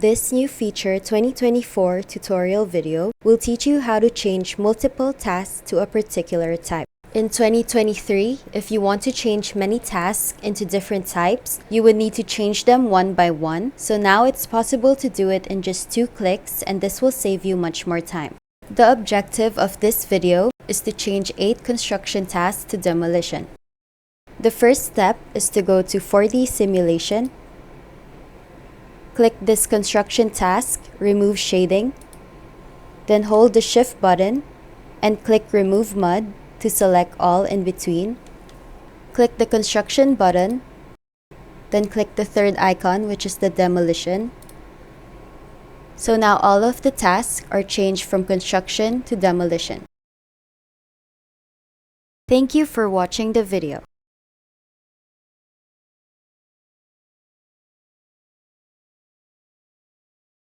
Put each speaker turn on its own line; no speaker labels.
This new feature 2024 tutorial video will teach you how to change multiple tasks to a particular type. In 2023, if you want to change many tasks into different types, you would need to change them one by one. So now it's possible to do it in just 2 clicks, and this will save you much more time. The objective of this video is to change 8 construction tasks to demolition. The first step is to go to 4D simulation. Click this construction task, remove shading. Then hold the shift button and click remove mud to select all in between. Click the construction button. Then click the third icon, which is the demolition. So now all of the tasks are changed from construction to demolition. Thank you for watching the video.